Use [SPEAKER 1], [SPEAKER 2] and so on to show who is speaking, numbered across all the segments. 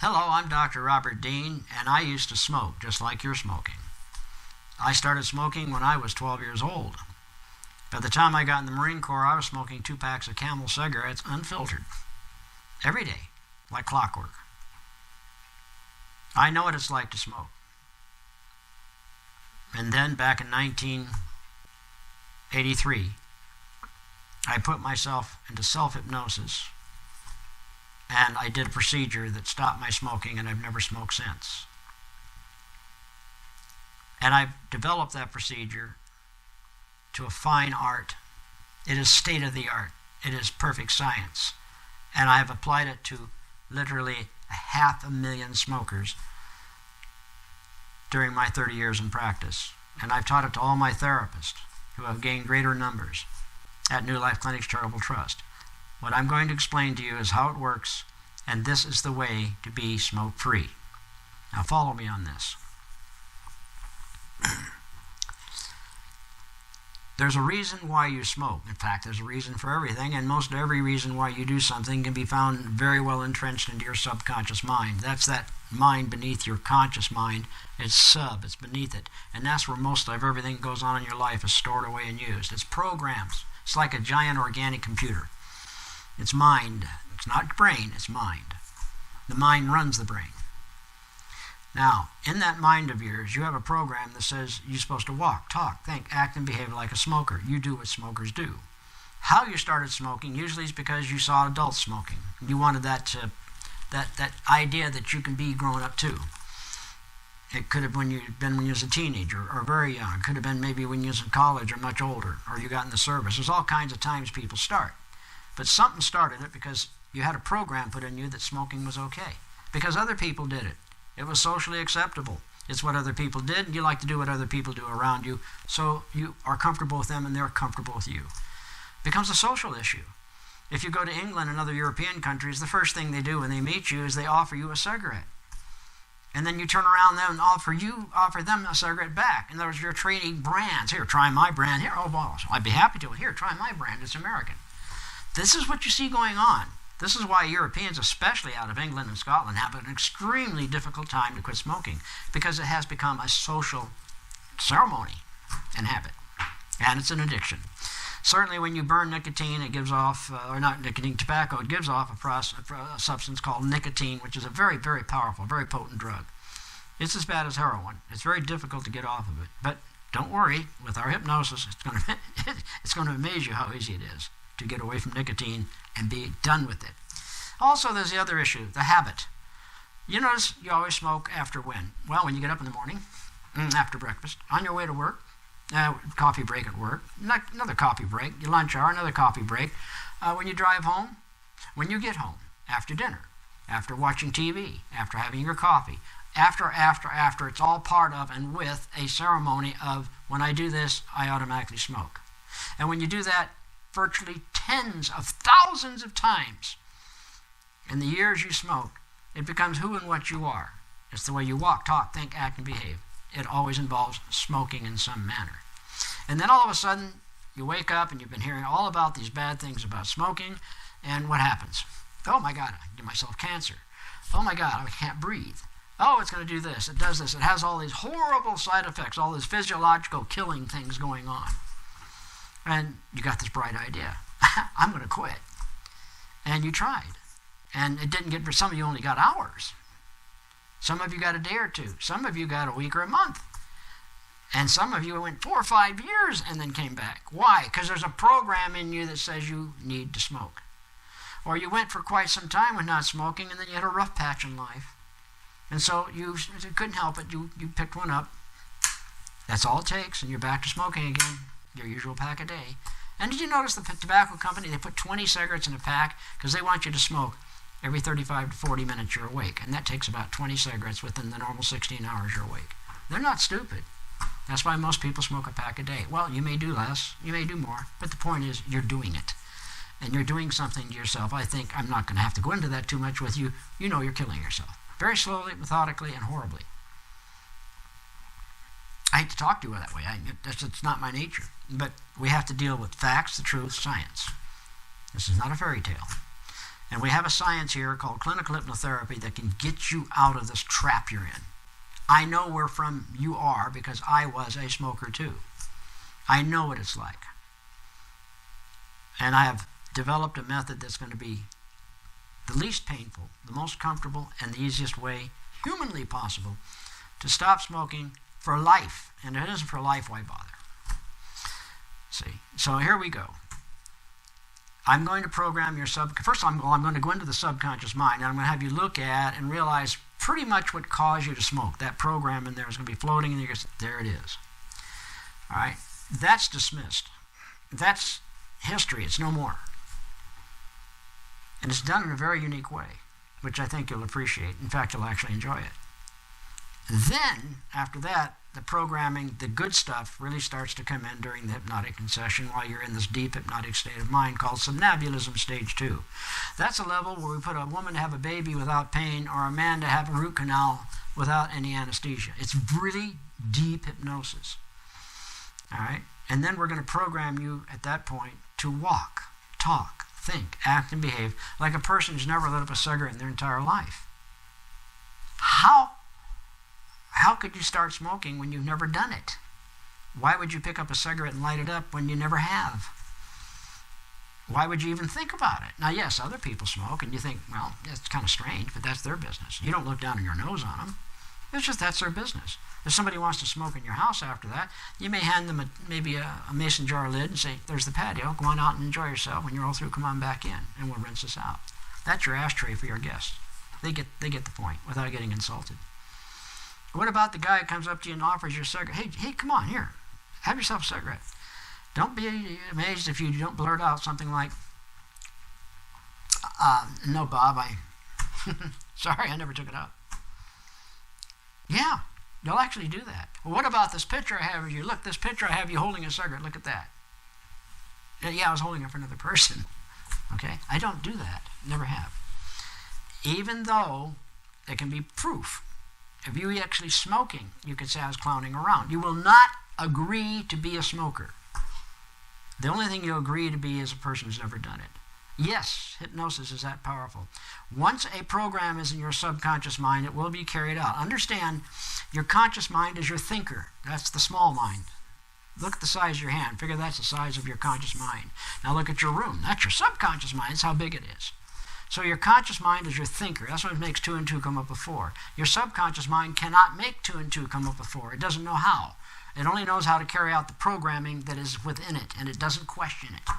[SPEAKER 1] Hello, I'm Dr. Robert Dean, and I used to smoke just like you're smoking. I started smoking when I was 12 years old. By the time I got in the Marine Corps, I was smoking 2 packs of Camel cigarettes unfiltered every day, like clockwork. I know what it's like to smoke. And then back in 1983, I put myself into self-hypnosis, and I did a procedure that stopped my smoking, and I've never smoked since. And I've developed that procedure to a fine art. It is state-of-the-art. It is perfect science. And I have applied it to literally 500,000 smokers during my 30 years in practice. And I've taught it to all my therapists who have gained greater numbers at New Life Clinics Charitable Trust. What I'm going to explain to you is how it works, and this is the way to be smoke-free. Now follow me on this. There's a reason why you smoke. In fact, there's a reason for everything, and most every reason why you do something can be found very well entrenched into your subconscious mind. That's that mind beneath your conscious mind. It's beneath it. And that's where most of everything that goes on in your life is stored away and used. It's programs. It's like a giant organic computer. It's mind. It's not brain, it's mind. The mind runs the brain. Now, in that mind of yours, you have a program that says you're supposed to walk, talk, think, act, and behave like a smoker. You do what smokers do. How you started smoking usually is because you saw adults smoking. You wanted that idea that you can be grown up too. It could have been when you was a teenager or very young. It could have been maybe when you was in college or much older, or you got in the service. There's all kinds of times people start. But something started it because you had a program put in you that smoking was okay. Because other people did it. It was socially acceptable. It's what other people did, and you like to do what other people do around you, so you are comfortable with them and they're comfortable with you. It becomes a social issue. If you go to England and other European countries, the first thing they do when they meet you is they offer you a cigarette. And then you turn around them and offer them a cigarette back. In other words, you're trading brands. Here, try my brand. Here, oh, boss, I'd be happy to. Here, try my brand. It's American. This is what you see going on. This is why Europeans, especially out of England and Scotland, have an extremely difficult time to quit smoking, because it has become a social ceremony and habit, and it's an addiction. Certainly when you burn nicotine, it gives off, or not nicotine, tobacco, it gives off a substance called nicotine, which is a very, very powerful, very potent drug. It's as bad as heroin. It's very difficult to get off of it, but don't worry, with our hypnosis, it's going to amaze you how easy it is to get away from nicotine and be done with it. Also, there's the other issue, the habit. You notice you always smoke after when? Well, when you get up in the morning, after breakfast, on your way to work, coffee break at work, another coffee break, your lunch hour, another coffee break, when you drive home, when you get home, after dinner, after watching TV, after having your coffee, after, it's all part of and with a ceremony of, when I do this, I automatically smoke. And when you do that virtually tens of thousands of times in the years you smoke, it becomes who and what you are. It's the way you walk, talk, think, act, and behave. It always involves smoking in some manner. And then all of a sudden, you wake up and you've been hearing all about these bad things about smoking, and what happens? Oh my God, I give myself cancer. Oh my God, I can't breathe. Oh, it's going to do this, it does this. It has all these horrible side effects, all these physiological killing things going on. And you got this bright idea. I'm going to quit. And you tried. And it didn't get, for some of you only got hours. Some of you got a day or two. Some of you got a week or a month. And some of you went 4 or 5 years and then came back. Why? Because there's a program in you that says you need to smoke. Or you went for quite some time with not smoking, and then you had a rough patch in life. And so you couldn't help it. You picked one up. That's all it takes, and you're back to smoking again. Your usual pack a day. And did you notice the tobacco company, they put 20 cigarettes in a pack because they want you to smoke every 35 to 40 minutes you're awake. And that takes about 20 cigarettes within the normal 16 hours you're awake. They're not stupid. That's why most people smoke a pack a day. Well, you may do less, you may do more, but the point is you're doing it. And you're doing something to yourself. I think I'm not going to have to go into that too much with you. You know you're killing yourself. Very slowly, methodically, and horribly. I hate to talk to you that way. It's not my nature. But we have to deal with facts, the truth, science. This is not a fairy tale. And we have a science here called clinical hypnotherapy that can get you out of this trap you're in. I know where from you are because I was a smoker too. I know what it's like. And I have developed a method that's going to be the least painful, the most comfortable, and the easiest way humanly possible to stop smoking for life. And if it isn't for life, why bother? See, so here we go. I'm going to program your first I'm going to go into the subconscious mind, and I'm going to have you look at and realize pretty much what caused you to smoke. That program in there is going to be floating, and there it is. All right, that's dismissed. That's history. It's no more. And it's done in a very unique way, which I think you'll appreciate. In fact, you'll actually enjoy it. Then, after that, the programming, the good stuff, really starts to come in during the hypnotic session while you're in this deep hypnotic state of mind called somnambulism stage 2. That's a level where we put a woman to have a baby without pain or a man to have a root canal without any anesthesia. It's really deep hypnosis. All right? And then we're going to program you at that point to walk, talk, think, act, and behave like a person who's never lit up a cigarette in their entire life. How could you start smoking when you've never done it? Why would you pick up a cigarette and light it up when you never have? Why would you even think about it? Now, yes, other people smoke, and you think, well, that's kind of strange, but that's their business. You don't look down on your nose on them. It's just that's their business. If somebody wants to smoke in your house after that, you may hand them maybe a mason jar lid and say, there's the patio, go on out and enjoy yourself. When you're all through, come on back in, and we'll rinse this out. That's your ashtray for your guests. They get the point without getting insulted. What about the guy who comes up to you and offers you a cigarette? Hey, come on, here, have yourself a cigarette. Don't be amazed if you don't blurt out something like, no, Bob, sorry, I never took it out. Yeah, you'll actually do that. Well, what about this picture I have of you? Look, this picture I have you holding a cigarette. Look at that. Yeah, I was holding it for another person. Okay, I don't do that. Never have. Even though there can be proof. If you actually smoking, you could say I was clowning around. You will not agree to be a smoker. The only thing you'll agree to be is a person who's never done it. Yes, hypnosis is that powerful. Once a program is in your subconscious mind, it will be carried out. Understand, your conscious mind is your thinker. That's the small mind. Look at the size of your hand. Figure that's the size of your conscious mind. Now look at your room. That's your subconscious mind. That's how big it is. So your conscious mind is your thinker. That's what makes 2 and 2 come up with 4. Your subconscious mind cannot make 2 and 2 come up with 4. It doesn't know how. It only knows how to carry out the programming that is within it, and it doesn't question it.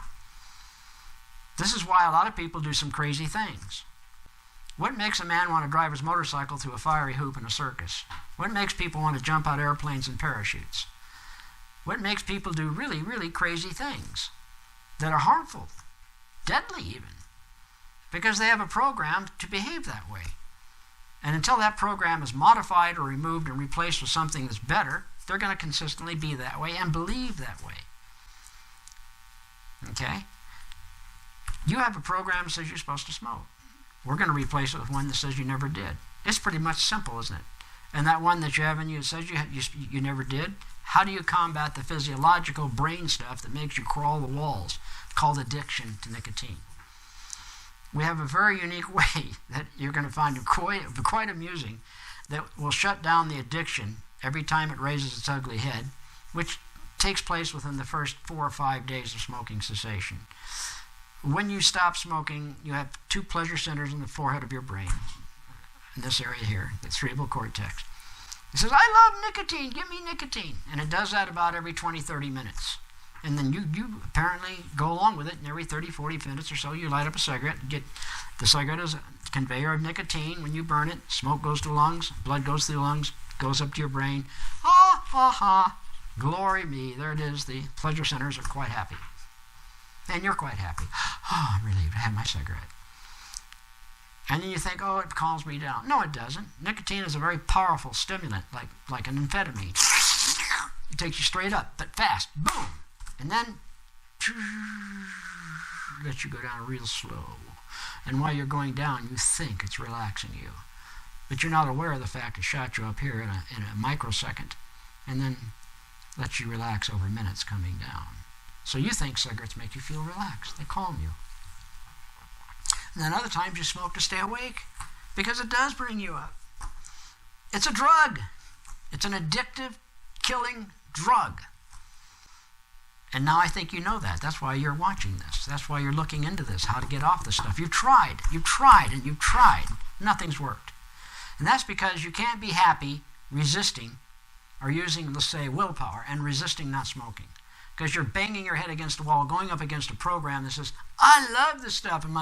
[SPEAKER 1] This is why a lot of people do some crazy things. What makes a man want to drive his motorcycle through a fiery hoop in a circus? What makes people want to jump out airplanes and parachutes? What makes people do really, really crazy things that are harmful, deadly even? Because they have a program to behave that way. And until that program is modified or removed and replaced with something that's better, they're going to consistently be that way and believe that way. Okay? You have a program that says you're supposed to smoke. We're going to replace it with one that says you never did. It's pretty much simple, isn't it? And that one that you have in you that says you never did, how do you combat the physiological brain stuff that makes you crawl the walls, called addiction to nicotine? We have a very unique way that you're going to find quite amusing that will shut down the addiction every time it raises its ugly head, which takes place within the first 4 or 5 days of smoking cessation. When you stop smoking, you have 2 pleasure centers in the forehead of your brain, in this area here, the cerebral cortex. It says, I love nicotine, give me nicotine. And it does that about every 20, 30 minutes. And then you apparently go along with it, and every 30, 40 minutes or so, you light up a cigarette. The cigarette is a conveyor of nicotine. When you burn it, smoke goes to the lungs, blood goes to the lungs, goes up to your brain. Ha, ha, ha. Glory me. There it is. The pleasure centers are quite happy. And you're quite happy. Oh, I'm relieved. I had my cigarette. And then you think, oh, it calms me down. No, it doesn't. Nicotine is a very powerful stimulant, like an amphetamine. It takes you straight up, but fast. Boom. And then let you go down real slow. And while you're going down, you think it's relaxing you. But you're not aware of the fact it shot you up here in a microsecond and then lets you relax over minutes coming down. So you think cigarettes make you feel relaxed. They calm you. And then other times you smoke to stay awake because it does bring you up. It's a drug. It's an addictive, killing drug. And now I think you know that. That's why you're watching this. That's why you're looking into this, how to get off this stuff. You've tried, and you've tried. Nothing's worked. And that's because you can't be happy resisting or using, let's say, willpower and resisting not smoking. Because you're banging your head against the wall, going up against a program that says, I love this stuff, and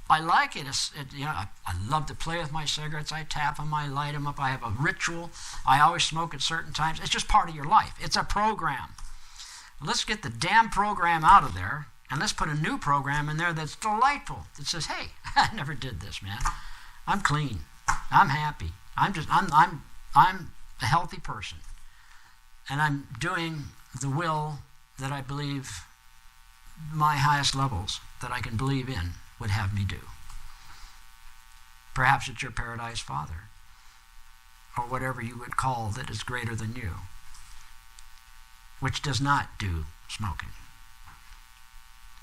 [SPEAKER 1] I like it. I love to play with my cigarettes. I tap them, I light them up. I have a ritual. I always smoke at certain times. It's just part of your life. It's a program. Let's get the damn program out of there, and let's put a new program in there that's delightful. That says, hey, I never did this, man. I'm clean. I'm happy. I'm a healthy person. And I'm doing the will that I believe my highest levels that I can believe in would have me do. Perhaps it's your paradise Father, or whatever you would call that is greater than you, which does not do smoking.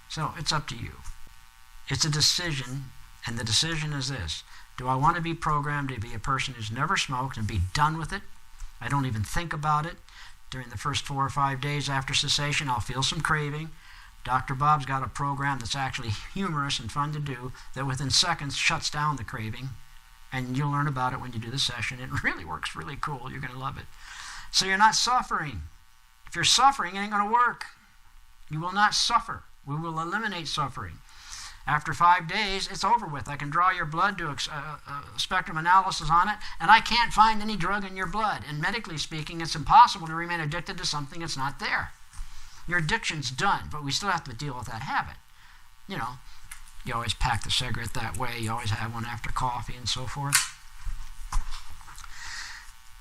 [SPEAKER 1] So it's up to you. It's a decision, and the decision is this. Do I want to be programmed to be a person who's never smoked and be done with it? I don't even think about it. During the first 4 or 5 days after cessation, I'll feel some craving. Dr. Bob's got a program that's actually humorous and fun to do that within seconds shuts down the craving, and you'll learn about it when you do the session. It really works really cool. You're going to love it. So you're not suffering. If you're suffering, it ain't going to work. You will not suffer. We will eliminate suffering. After 5 days, it's over with. I can draw your blood, do a spectrum analysis on it, and I can't find any drug in your blood. And medically speaking, it's impossible to remain addicted to something that's not there. Your addiction's done, but we still have to deal with that habit. You know, you always pack the cigarette that way. You always have one after coffee and so forth.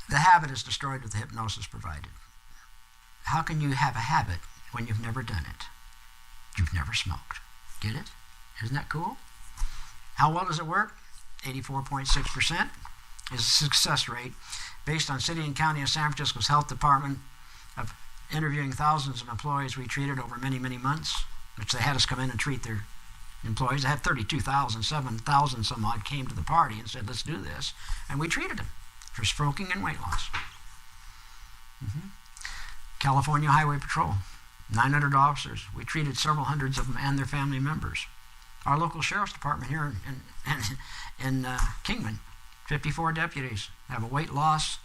[SPEAKER 1] The habit is destroyed with the hypnosis provided. How can you have a habit when you've never done it? You've never smoked. Get it? Isn't that cool? How well does it work? 84.6% is a success rate based on City and County of San Francisco's Health Department of interviewing thousands of employees we treated over many, many months, which they had us come in and treat their employees. They had 32,000, 7,000 some odd came to the party and said, let's do this. And we treated them for smoking and weight loss. California Highway Patrol, 900 officers. We treated several hundreds of them and their family members. Our local sheriff's department here in Kingman, 54 deputies have a weight loss,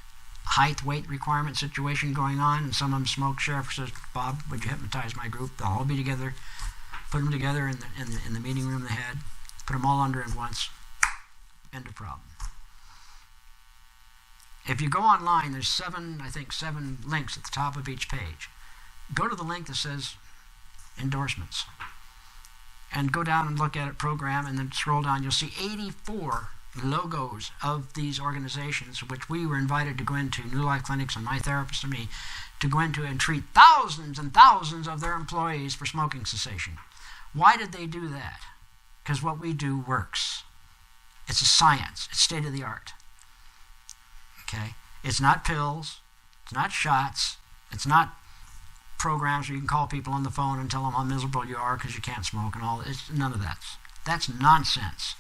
[SPEAKER 1] weight requirement situation going on, and some of them smoke. Sheriff says, Bob, would you hypnotize my group? They'll all be together. Put them together in the meeting room they had. Put them all under at once. End of problem. If you go online, there's seven links at the top of each page. Go to the link that says endorsements. And go down and look at it, program, and then scroll down. You'll see 84 logos of these organizations, which we were invited to go into, New Life Clinics and my therapist and me, to go into and treat thousands and thousands of their employees for smoking cessation. Why did they do that? Because what we do works. It's a science. It's state of the art. Okay? It's not pills. It's not shots. It's not programs where you can call people on the phone and tell them how miserable you are because you can't smoke and all. It's none of that. That's nonsense.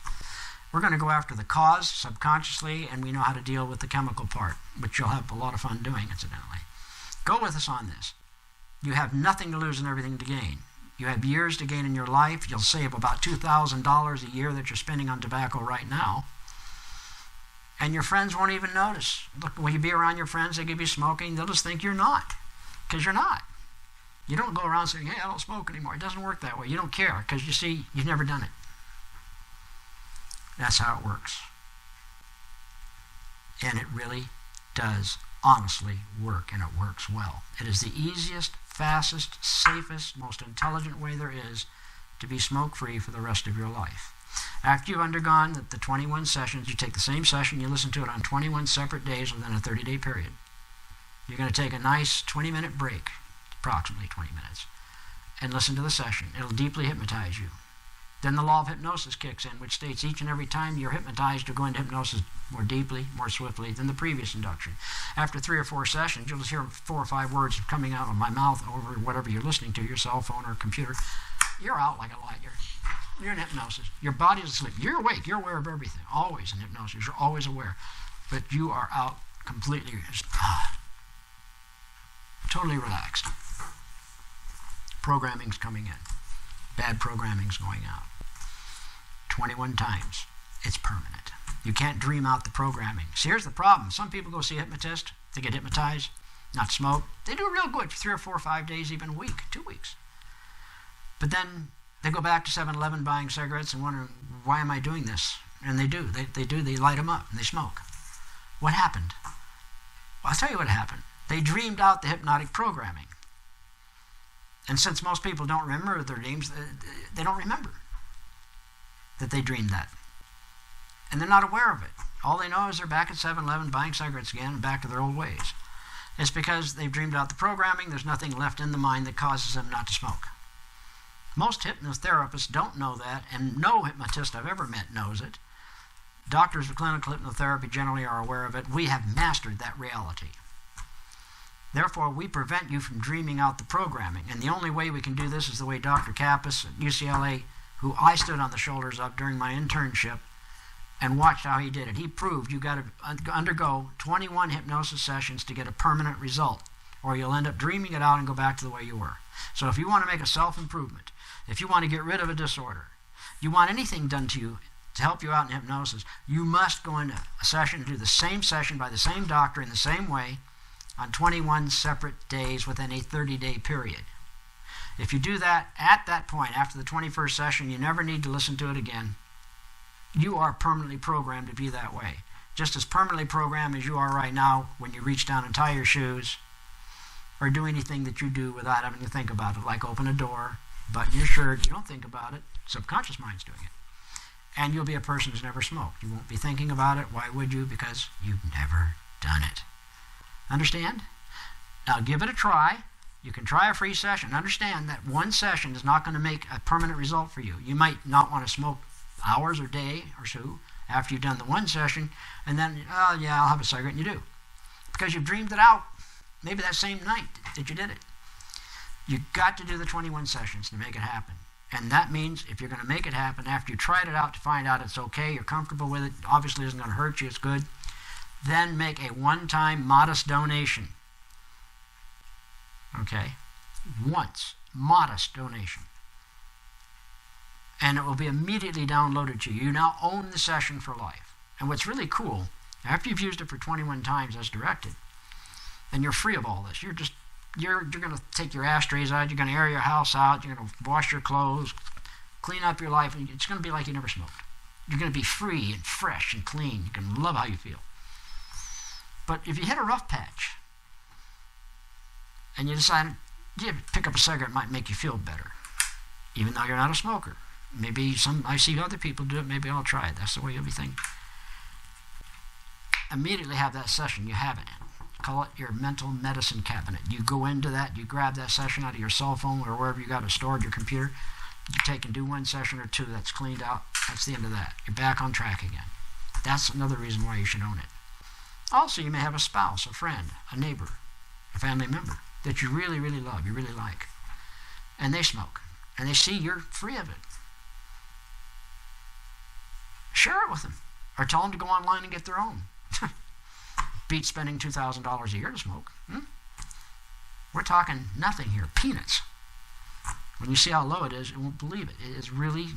[SPEAKER 1] We're going to go after the cause subconsciously, and we know how to deal with the chemical part, which you'll have a lot of fun doing, incidentally. Go with us on this. You have nothing to lose and everything to gain. You have years to gain in your life. You'll save about $2,000 a year that you're spending on tobacco right now. And your friends won't even notice. Look, when you be around your friends, they give you smoking, they'll just think you're not, because you're not. You don't go around saying, hey, I don't smoke anymore. It doesn't work that way. You don't care, because you see, you've never done it. That's how it works. And it really does honestly work, and it works well. It is the easiest, fastest, safest, most intelligent way there is to be smoke-free for the rest of your life. After you've undergone the 21 sessions, you take the same session, you listen to it on 21 separate days within a 30-day period. You're going to take a nice 20-minute break, approximately 20 minutes, and listen to the session. It'll deeply hypnotize you. Then the law of hypnosis kicks in, which states each and every time you're hypnotized, you go into hypnosis more deeply, more swiftly than the previous induction. After 3 or 4 sessions, you'll just hear 4 or 5 words coming out of my mouth over whatever you're listening to, your cell phone or computer. you're out like a light. You're in hypnosis. Your body's asleep. You're awake. You're aware of everything. Always in hypnosis. You're always aware. But you are out completely, just, totally relaxed. Programming's coming in. Bad programming's going out. 21 times. It's permanent. You can't dream out the programming. See, here's the problem. Some people go see a hypnotist. They get hypnotized, not smoke. They do real good for 3 or 4 or 5 days, even a week, 2 weeks. But then they go back to 7-Eleven buying cigarettes and wondering, why am I doing this? And they do. They light them up and they smoke. What happened? Well, I'll tell you what happened. They dreamed out the hypnotic programming. And since most people don't remember their dreams, they don't remember that they dreamed that. And they're not aware of it. All they know is they're back at 7-Eleven buying cigarettes again and back to their old ways. It's because they've dreamed out the programming. There's nothing left in the mind that causes them not to smoke. Most hypnotherapists don't know that, and no hypnotist I've ever met knows it. Doctors of clinical hypnotherapy generally are aware of it. We have mastered that reality. Therefore, we prevent you from dreaming out the programming. And the only way we can do this is the way Dr. Kappas at UCLA, who I stood on the shoulders of during my internship and watched how he did it. He proved you've got to undergo 21 hypnosis sessions to get a permanent result, or you'll end up dreaming it out and go back to the way you were. So if you want to make a self-improvement, if you want to get rid of a disorder, you want anything done to you to help you out in hypnosis, you must go into a session and do the same session by the same doctor in the same way on 21 separate days within a 30-day period. If you do that at that point, after the 21st session, you never need to listen to it again. You are permanently programmed to be that way. Just as permanently programmed as you are right now when you reach down and tie your shoes or do anything that you do without having to think about it, like open a door, button your shirt. You don't think about it. Subconscious mind's doing it. And you'll be a person who's never smoked. You won't be thinking about it. Why would you? Because you've never done it. Understand? Now give it a try. You can try a free session. Understand that one session is not going to make a permanent result for you. You might not want to smoke hours or day or so after you've done the one session, and then, oh yeah, I'll have a cigarette, and you do. Because you've dreamed it out, maybe that same night that you did it. You've got to do the 21 sessions to make it happen. And that means if you're going to make it happen, after you tried it out to find out it's okay, you're comfortable with it, obviously isn't going to hurt you, it's good, then make a one-time modest donation. Okay? Once. Modest donation. And it will be immediately downloaded to you. You now own the session for life. And what's really cool, after you've used it for 21 times as directed, then you're free of all this. You're going to take your ashtrays out, you're going to air your house out, you're going to wash your clothes, clean up your life, and it's going to be like you never smoked. You're going to be free and fresh and clean. You're going to love how you feel. But if you hit a rough patch and you decide, yeah, pick up a cigarette might make you feel better, even though you're not a smoker. Maybe I see other people do it, maybe I'll try it. That's the way you'll be thinking. Immediately have that session, you have it. Call it your mental medicine cabinet. You go into that, you grab that session out of your cell phone or wherever you got it stored, your computer. You take and do one session or two, that's cleaned out. That's the end of that. You're back on track again. That's another reason why you should own it. Also, you may have a spouse, a friend, a neighbor, a family member that you really, really love, you really like. And they smoke. And they see you're free of it. Share it with them. Or tell them to go online and get their own. Beat spending $2,000 a year to smoke. We're talking nothing here. Peanuts. When you see how low it is, you won't believe it. It is really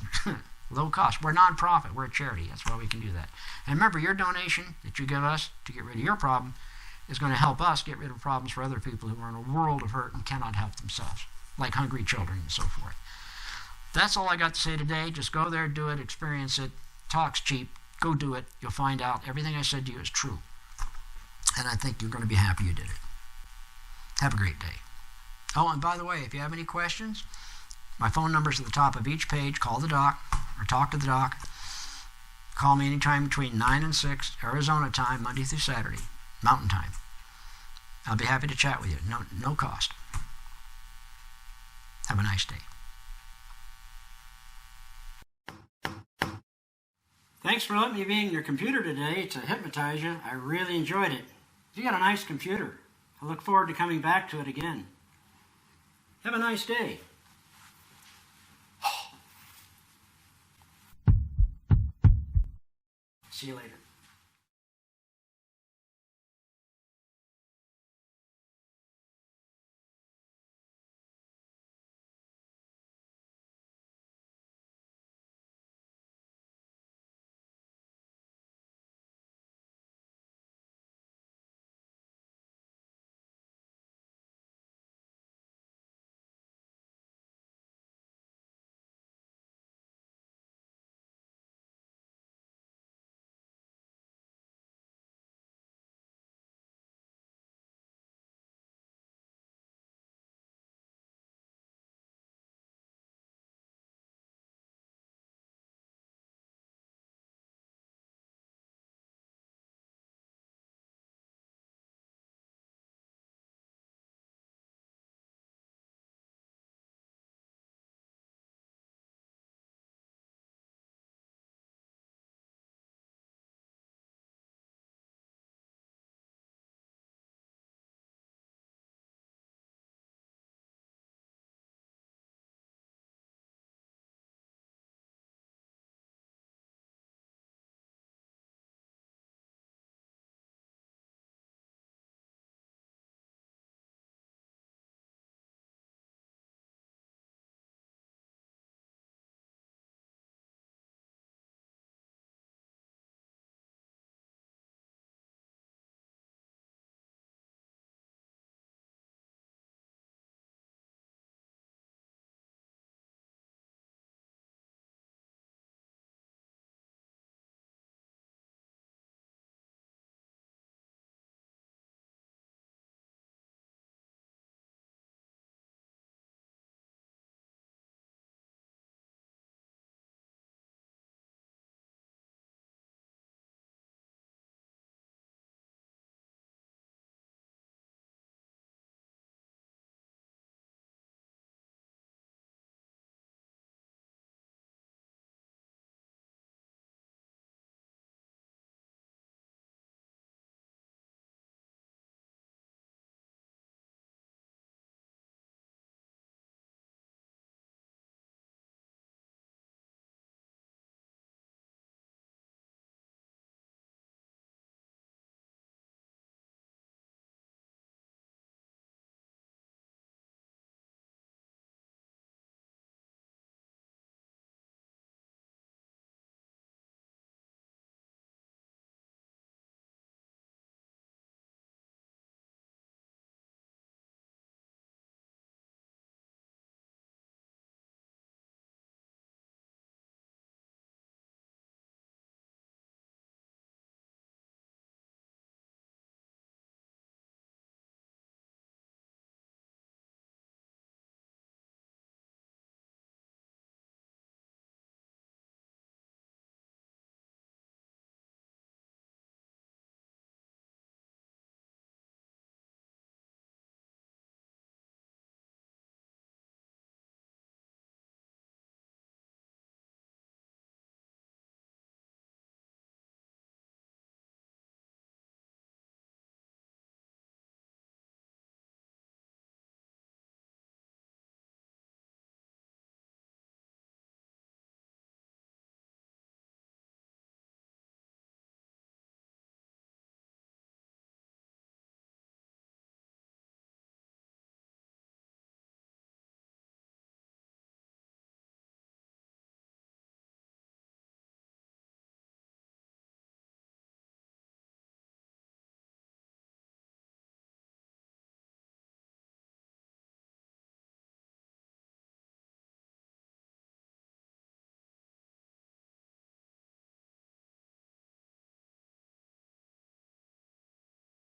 [SPEAKER 1] low cost. We're a non-profit. We're a charity. That's why we can do that. And remember, your donation that you give us to get rid of your problem is going to help us get rid of problems for other people who are in a world of hurt and cannot help themselves, like hungry children and so forth. That's all I got to say today. Just go there, do it, experience it. Talk's cheap. Go do it. You'll find out everything I said to you is true. And I think you're going to be happy you did it. Have a great day. Oh, and by the way, if you have any questions, my phone number's at the top of each page. Call the doc or talk to the doc. Call me anytime between 9 and 6, Arizona time, Monday through Saturday, Mountain Time. I'll be happy to chat with you. No cost. Have a nice day. Thanks for letting me be in your computer today to hypnotize you. I really enjoyed it. You got a nice computer. I look forward to coming back to it again. Have a nice day. See you later.